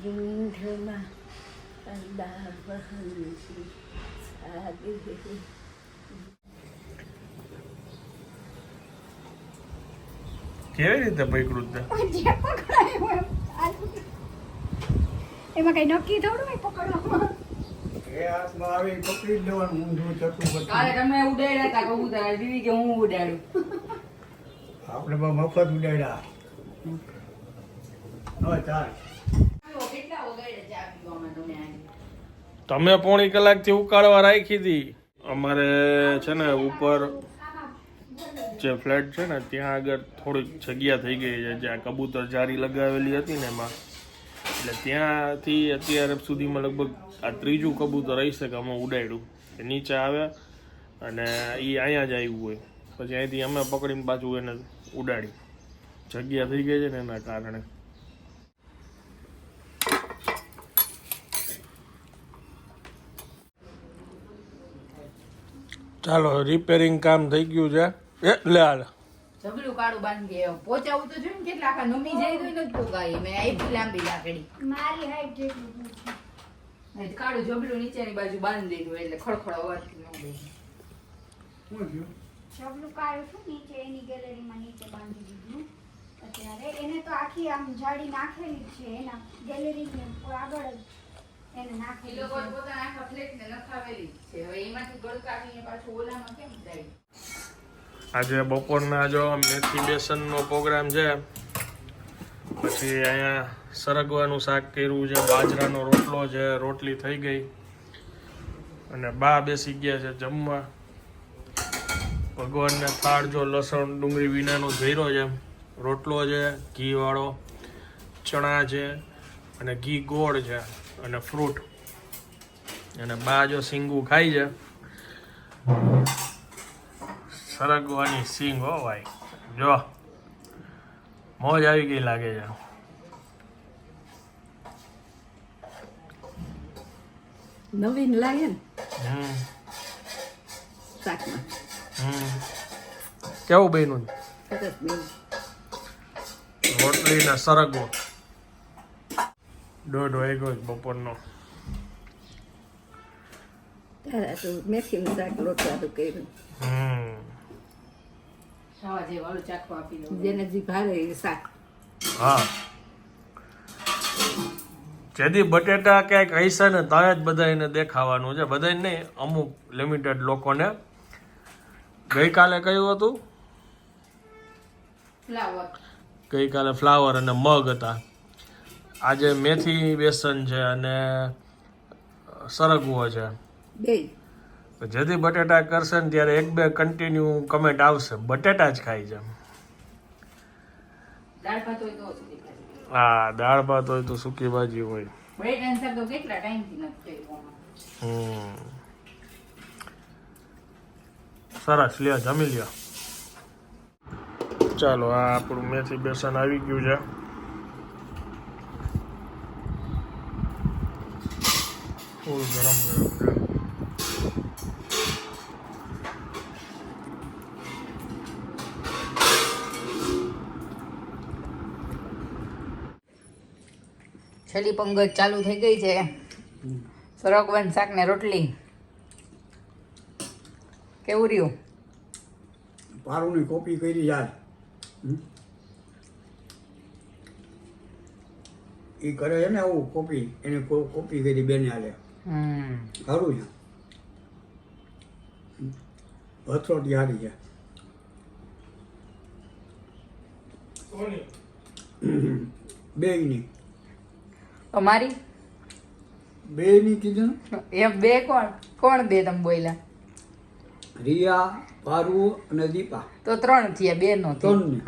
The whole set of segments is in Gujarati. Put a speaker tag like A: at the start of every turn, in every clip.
A: રીંઢમાં અંડા વહનથી સાગે.
B: કેવી રીતે પકડું તે
C: એમાં કઈ નક્કી થોડું હોય પકડવામાં.
D: એ હાથમાં આવી પકડી જ લેવાનું ઊંધું ચટું
A: કાલે
D: બધું.
A: તમે ઉડાડ્યા હતા કબૂતર, દીદી કે હું ઉડાડું.
D: આપણે બહુ મફત ઉડાડ્યા. હવે ચાલ.
A: કેટલા વગાડ્યા ચા પીવામાં તમે આજે?
B: તમે પોણી કલાકથી ઉકાળવા રાખી હતી. અમારે છે ને ઉપર જે ફ્લેટ છે ને ત્યાં આગળ થોડીક જગ્યા થઈ ગઈ છે જ્યાં કબૂતર જારી લગાવેલી હતી ને એમાં, એટલે ત્યાંથી અત્યારે સુધીમાં લગભગ આ ત્રીજું કબૂતર રહી શકે અમે ઉડાડ્યું. એ નીચે આવ્યા અને એ અહીંયા જ આવ્યું હોય, પછી અહીંથી અમે પકડીને પાછું એને ઉડાડી. જગ્યા થઈ ગઈ છે ને એના કારણે. ચાલો રિપેરિંગ કામ થઈ ગયું છે. લે હાલ
A: ઝઘડું કાળું બાંધી પહોંચાવું તો જોઈએ ને, કેટલા આખા નમી જાય તો નથી પોગાય. મેં આટલી લાંબી લાકડી
C: મારી હાઈટ જેટલું છે.
A: કાળું ઝબલું નીચેની બાજુ બાંધી દીધું એટલે ખડખડ અવાજ ન દે.
D: શું થયું?
C: જબલું કાઢ્યું છું નીચે એની ગેલેરીમાં નીચે બાંધી દીધું. અત્યારે એને તો આખી આમ જાડી નાખેલી જ છે એના ગેલેરીની આગળ જ એને
A: એ
C: નાખેલી
A: લોકો
C: છે.
A: પોતાના આખા ફ્લેટને નખાવેલી જ છે. હવે એમાંથી ગળ કાઢીને પાછું ઓલામાં કેમ જાય?
B: આજે બપોરના જો મેથી બેસનનો પ્રોગ્રામ છે. પછી અહીંયા સરગવાનું શાક કર્યું છે, બાજરાનો રોટલો છે, રોટલી થઈ ગઈ અને બા બેસી ગયા છે જમવા. ભગવાનને થાળ જો લસણ ડુંગળી વિનાનો ધૈરો છે, રોટલો છે, ઘીવાળો, ચણા છે અને ઘી ગોળ છે અને ફ્રૂટ. અને બા જો સિંગું ખાઈ છે. સરગવાની સિંગ હો ભાઈ, જો મોજ આવી ગઈ લાગે છે.
A: નવીન લાગે ને
B: હમ
A: શાકમાં.
B: કેવું બન્યું?
A: સરસ બેન.
B: રોટલી ને સરગવો. 1:30 વાગ્યો છે બપોરનો.
A: તારા તો મેથીનું શાક લોટવાળું કર્યું. ખાવા જેવાળું ચાખવા આપી દઉં. જેને જે ભાવે એ શાક.
B: હા, જેથી બટેટા ક્યાંક હશે ને ત્યાં જ બધાને દેખાવાનું છે. બધાને નહીં, અમુક લિમિટેડ લોકોને. ગઈકાલે કયું હતું?
A: ફ્લાવર.
B: ગઈકાલે ફ્લાવર અને મગ હતા. આજે મેથી બેસન છે અને સરગવો છે.
A: બે
B: જેથી બટેટા કરશે ને ત્યારે 1-2 કન્ટિન્યુ કમેન્ટ આવશે, બટેટા જ ખાઈ છે.
A: દાળ ભાત હોય તો સુકી ભાજી.
B: હા, દાળ ભાત હોય તો સૂકી ભાજી હોય.
A: બટેટાનું શાક તો કેટલા ટાઈમથી નથી કર્યું.
B: સરસ, લ્યો જમી લ્યો. ચાલો, આ આપણું મેથી બેસન આવી ગયું છે. ફૂલ ગરમ ગરમ છે.
A: છેલ્લી પંગત ચાલુ થઈ ગઈ છે. સરગવાનું શાક ને રોટલી. કેવું રહ્યું?
D: પારુની કોપી કરી યાર. એ કરે છે ને આવું કોપી, એને કોપી કરી બેને હાલે. સારું છે. હથરોટી હારી છે. બેયની.
A: અમારી
D: બેયની કીધું ને?
A: એમ બે કોણ કોણ બે તમે બોલ્યા?
D: રિયા, પારુ અને દીપા.
A: તો 3 થયા, 2 નો થયો.
D: ત્રણની.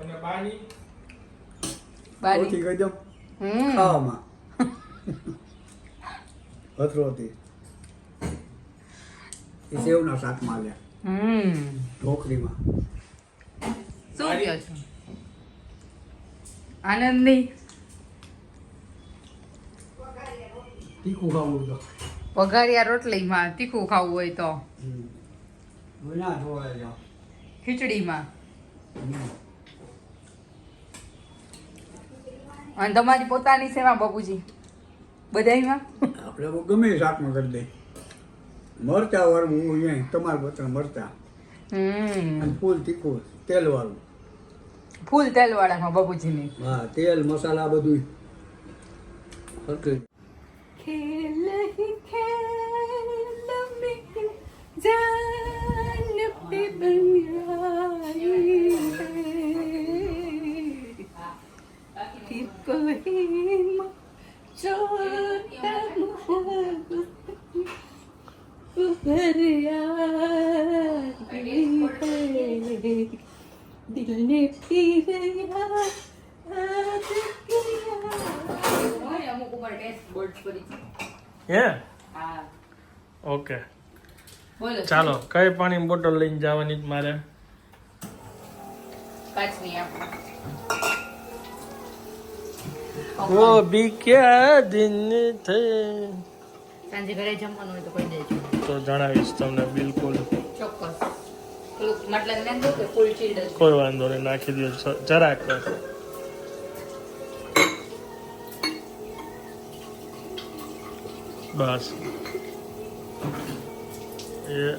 B: અને બાની
D: ઓછી કહી દઉં ખાવામાં. હથરોટી એ સેવના શાકમાં આવ્યા. ઢોકરીમાં.
A: શું કહો છો? આનંદની
D: તીખું ખાવું તો
A: વઘારિયા રોટલીમાં તીખું ખાવું હોય તો
D: ના જોવાય જાઓ.
A: ખીચડીમાં અને તમારી પોતાની સેવા બાપુજી બધાયમાં
D: આપણે ગમે એ શાકમાં કરી દઈએ મરચા વાળું હું અહીંયા તમારા પોતાના મરચા અને ફૂલ તીખું તેલ વાળું
A: ફૂલ તેલ વાળામાં બાપુજીની
D: હા તેલ મસાલા બધું સરખું.
A: ખેલ હી ખેલ મેં જાન पे बनाई है कि कोई छोटा दिल ने फिर याद किया અમુક ઉપર ટેસ્ટ બોર્ડ પડી
B: હે
A: હા
B: ઓકે
A: બોલો
B: ચાલો કઈ પાણીની બોટલ લઈને જવાની છે મારે
A: કાચની આપો
B: વો ભી ક્યા દિન થે
A: સાંજે ઘરે જમવાનું હોય તો કહી દેજો
B: તો જણાવીશ તમને બિલકુલ
A: ચોક્કસ થોડુંક મતલબ ને દો કે ફૂલ ચીલ્ડ જ
B: કોઈ વાંધો નહીં નાખી દો જરાક બસ એ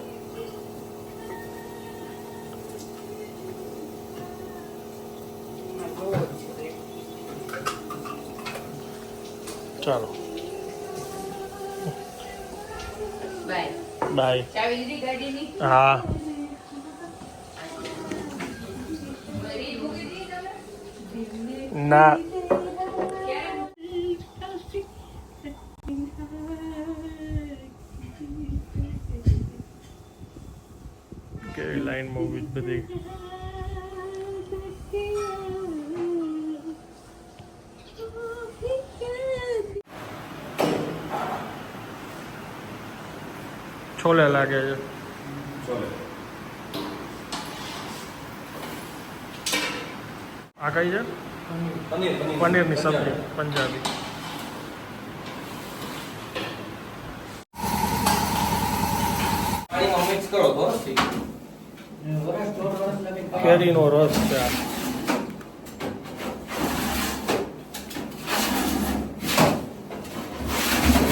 B: ચાલો
A: બાય
B: બાય
A: ચાવી લીધી ગાડીની
B: હા
A: રીલ મૂકી દીધી તમે
B: ના કેવી લાઈન મૂવી બધી છોલે લાગે છે આ કઈ છે પનીરની સબ્જી પંજાબી
E: મિક્સ કરો તો
B: કેરીનો રસ છે આ.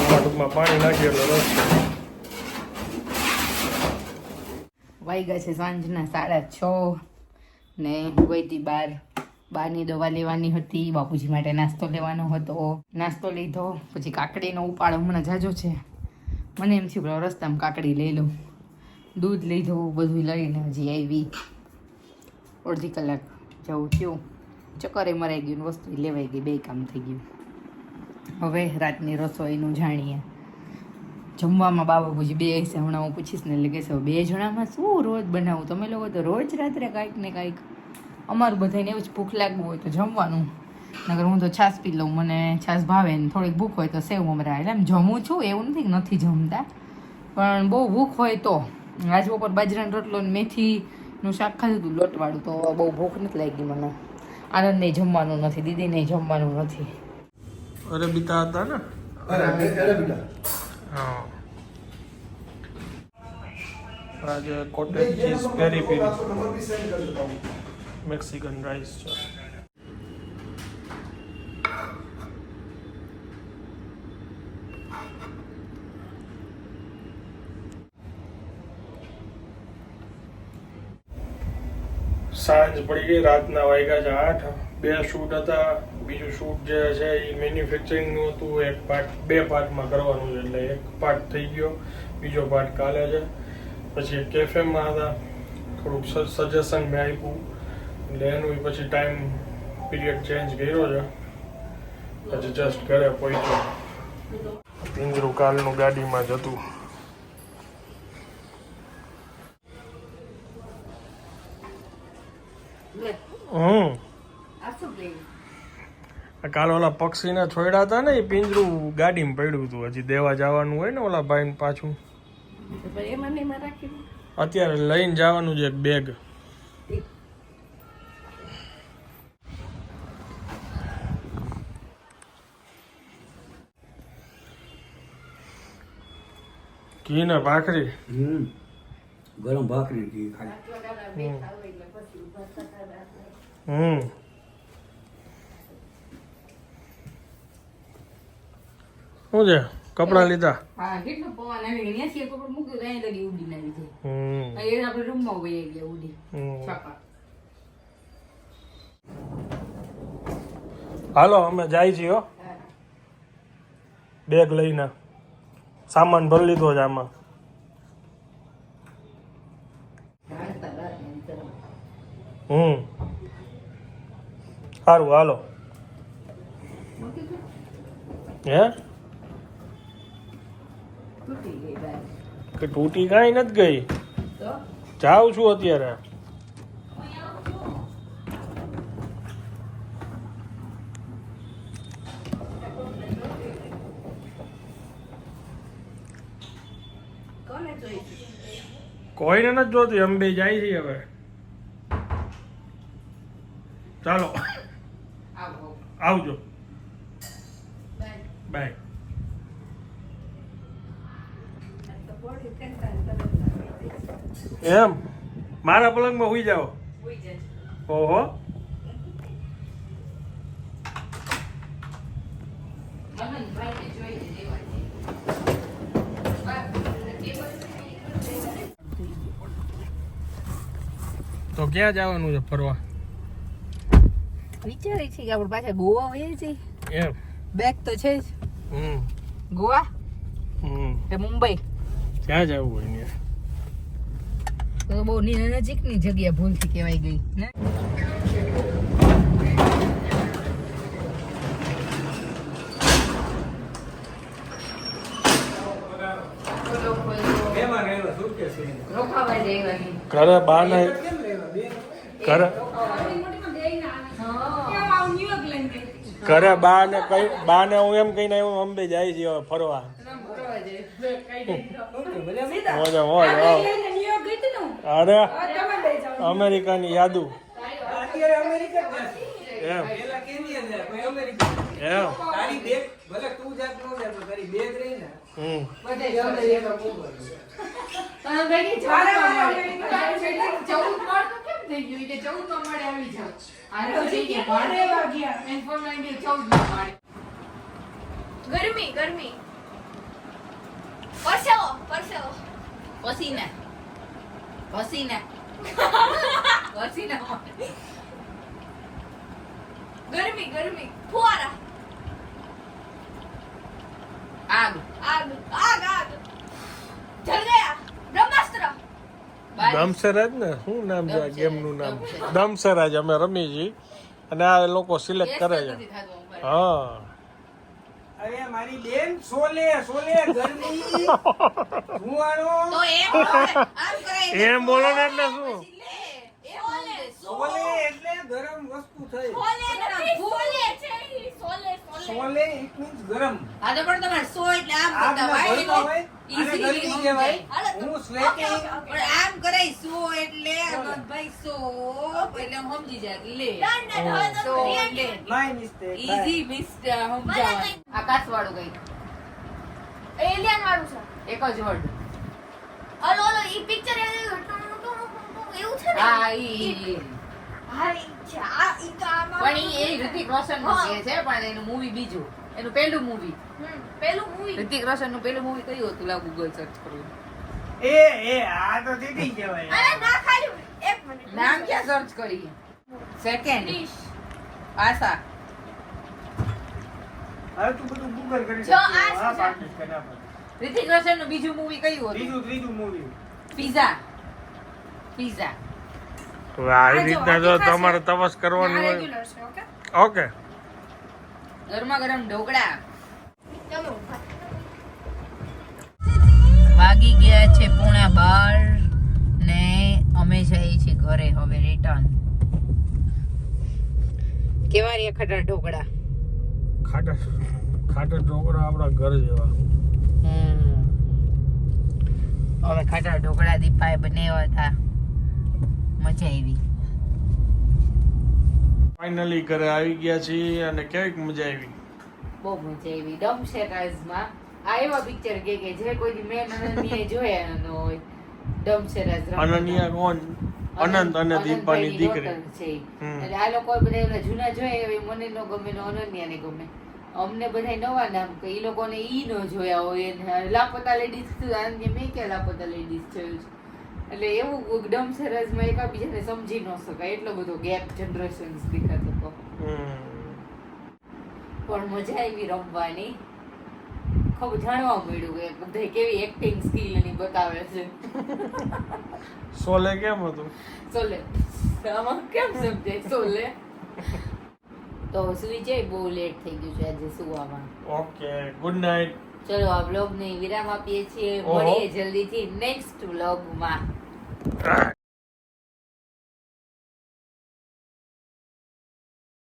B: ટૂંકમાં પાણી નાખીએ એટલે રસ છે.
A: વાગ્યા છે સાંજના 6:30 ને ગઈ હતી બારની દવા લેવાની હતી બાપુજી માટે નાસ્તો લેવાનો હતો નાસ્તો લીધો પછી કાકડીનો ઉપાડો હમણાં જાજો છે મને એમ થયું કે રસ્તામાં કાકડી લઈ લઉં દૂધ લીધું બધું લઈને હજી આવી અડધી કલાક જવું થયું ચક્કરે મરાઈ ગયું વસ્તુ લેવાઈ ગઈ બે કામ થઈ ગયું હવે રાતની રસોઈનું જાણીએ જમવામાં બાબાજી બે હશે હમણાં હું પૂછીશ ને એટલે કહેશે બે જણામાં શું રોજ બનાવું તમે લોકો તો રોજ રાત્રે કાંઈક ને કાંઈક અમારું બધાને એવું જ ભૂખ લાગવું હોય તો જમવાનું નગર હું તો છાશ પી લઉં મને છાશ ભાવે ને થોડીક ભૂખ હોય તો સેવ મમરા એટલે એમ જમું છું એવું નથી કે નથી જમતા પણ બહુ ભૂખ હોય તો આજ બપોર બાજરાનો રોટલો ને મેથીનું શાક ખાધું હતું લોટવાળું તો બહુ ભૂખ નથી લાગી મને આનંદને જમવાનું નથી દીદીને જમવાનું નથી
B: અરે બીતા હતા ને હા આજે કોટેજ ચીઝ પેરી પેરી મેક્સિકન રાઈસ છે સાંજ પડી ગઈ રાતના વાગ્યા છે 8 બે શૂટ હતા બીજું શૂટ જે છે એ મેન્યુફેક્ચરિંગનું હતું એક પાર્ટ બે પાર્ટમાં કરવાનું છે એટલે એક પાર્ટ થઈ ગયો બીજો પાર્ટ કાલે છે પછી કેફેમાં હતા થોડુંક સજેશન મેં આપ્યું એટલે એનું પછી ટાઈમ પીરિયડ ચેન્જ કર્યો છે પછી જસ્ટ ઘરે પહોંચ્યો પિંજરું કાલનું ગાડીમાં જ હતું કાલ ઓલા પક્ષીને છોડ્યા હતા ને એ પિંજરું ગાડીમાં પડ્યું હતું હજી દેવા જવાનું હોય ને ઓલા ભાઈને પાછું અત્યારે લઈને જવાનું છે એક બેગ ઘી ને ભાખરી
D: ગરમ ભાખરી ઘી ખાલી
B: શું છે કપડા લીધા?
A: હા કેટલું પવન આવી ગયું ત્યાંથી કપડ મૂક્યું તો અહીં લગી ઉડી આવી છે
B: હમ
A: અહીં આપણે રૂમમાં વહી ગયા ઉડી
B: હમ.
A: છાપા
B: હાલો અમે જાય છીએ હો બેગ લઈને સામાન ભરી લીધો છે આમાં. હમ સારું હાલો. હે
A: તૂટી ગઈ બાર
B: કે તૂટી કાંઈ નથી ગઈ.
A: તો
B: જાઉં છું અત્યારે.
A: કોને જોઈ
B: કોઈને નથી જોતી અમે બે જાય છીએ હવે. ચાલો
A: આવો
B: આવજો
A: બાય
B: બાય.
A: તો બોડી કંટાળ
B: એમ મારા પલંગમાં હુઈ જાઓ.
A: હોઈ જાય
B: ઓહો
A: મનન ભાઈને જોઈને દેવાની
B: તો ક્યાં જવાનું છે ફરવા?
A: વિચારી છે કે આપણે પાછા ગોવા હોઈએ છીએ
B: એમ
A: બેગ તો છે જ
B: હમ
A: ગોવા
B: હમ
A: કે મુંબઈ
B: ક્યાં જવું હોય ને?
A: તો બહુ નજીકની જગ્યા ભૂલથી કહેવાય ગઈ ને રોકાવા જવાની
B: ઘરે બાને ઘરે ઘરે બાને કઈ બાને હું એમ કહીને આવ્યો અંબે જાય છે હવે ફરવા. મોજ મોજ અરે અમેરિકાની યાદુ એમ એમ હમ
C: ગરમી ગરમી પરસેવો પરસેવો
A: પસીના પસીના પસીના
C: ગરમી ગરમી ફુવારા
A: આગ
C: આગ આગ આગ જલ ગયા બ્રહ્માસ્ત્ર
B: દમસરાજ ને શું નામ છે આ ગેમનું નામ? દમસરાજ અમે રમી છીએ અને આ લોકો સિલેક્ટ કરે છે. હા
E: અરે મારી બેન સોલે સોલે ગરમી ધુવાળો
C: તો એમ બોલે, આમ કરાય
B: એમ બોલો ને એટલે શું?
C: સોલે
E: સોલે એટલે ગરમ વસ્તુ થઈ
C: સોલે નથી સોલે છે ઈ સોલે સોલે
E: સોલે ઇટ મીન્સ ગરમ
A: આ તો પણ તમારે 100 એટલે આમ
E: આગ
A: કરતા
E: ના
A: હોય
E: ભરતા હોય આને
A: easily
E: ગરમી
A: સમજાય.
E: કહેવાય
C: હાલો તો.
E: હું સ્વેટિંગ
A: પણ આમ કરાય 100 એટલે ભાઈ 100 એટલે આમ સમજી જાય કે લે
C: ડન ડન હવે તો
A: So,
C: react
A: લે.
E: માય મિસ્ટેક
A: ઈઝી મિસ્ટર સમજાવવાનું આકાશ વાળું કઈ
C: એલિયન વાળું છે
A: એક જ વર્ડ
C: ઓલો ઓલો ઈ પિક્ચર એવું છે ને
A: હા ઈ
C: હા ઈ છે આ ઈ તો આમાં
A: પણ ઈ ઋતિક રોશન નું કહે છે પણ એનું મૂવી બીજું એનું પહેલું મૂવી
C: પેલું મૂવી
A: ઋતિક રોશન નું પહેલું મૂવી કયું હતું લાવ ગૂગલ સર્ચ કરું
E: એ આ તો દીદી કહેવાય
C: અરે ના ખાલી એક મિનિટ
A: નામ ક્યાં સર્ચ કરી સેકન્ડ
C: ડીશ
A: આશા
E: હવે તું બધું ગૂગલ કરી
C: જો આ
E: શકીશ.
C: શું
E: હા
C: છે?
E: પાર્ટીશ ફટાફટ.
A: ઋતિક રોશન નું બીજું મૂવી કયું હતું
E: ત્રીજું મૂવી
A: પિઝા પિઝા
B: તો આવી રીતના જો તમારે તપાસ કરવાનું હોય
C: રેગ્યુલર છે ઓકે
B: ઓકે.
A: ગરમા ગરમ ઢોકળા
C: તમે ઉભા
A: વાગી ગયા છે 11:30 ને અમે જઈએ છીએ ઘરે હવે રિટર્ન કેવા રહ્યા ખટા ઢોકળા
B: ખાટા ખાટા ઢોકળા આપણા ઘર જેવા.
A: હવે ખાટા ઢોકળા દીપાએ બનાવ્યા હતા મજા આવી
B: ફાઇનલી ઘરે આવી ગયા છીએ અને કેવી મજા આવી.
A: બહુ મજા આવી ડમ શેરાઝમાં આ એવા પિક્ચર કે જે કોઈ દી મેં અનન્યાએ જોયા ન હોય ડમ શેરાઝ
B: અનન્યા કોણ? અનંત અને દીપાની દીકરી.
A: છે
B: હમ.
A: એટલે આ લોકો બધા એના જૂના જોયા હવે મને ન ગમે ને અનન્યાને ગમે અમને બધા નવા નામ કે ઈ લોકોને ઈ ન જોયા હોય ને લાપતા લેડીઝ કે મેં ક્યાં લાપતા લેડીઝ જોયું છે એટલે એવું એકદમ સરસમાં એકાબીજાને સમજી ન શકાય એટલો બધો ગેપ જનરેશન્સ દેખાતો હતો પણ મજા આવી રમવાની ખબર જાણવા મળ્યું કે બધા કેવી એક્ટિંગ સ્કિલ એની બતાવે છે
B: સોલે કેમ હતું
A: સોલે આમાં કેમ સમજાય સોલે તો સુઈ જાય બહુ લેટ થઈ ગયું છે આજે સુવામાં
B: ઓકે ગુડ નાઇટ
A: ચલો આ વ્લોગ ને વિરામ આપીએ છીએ
B: ઓહો.
A: મળીએ જલ્દીથી નેક્સ્ટ વ્લોગમાં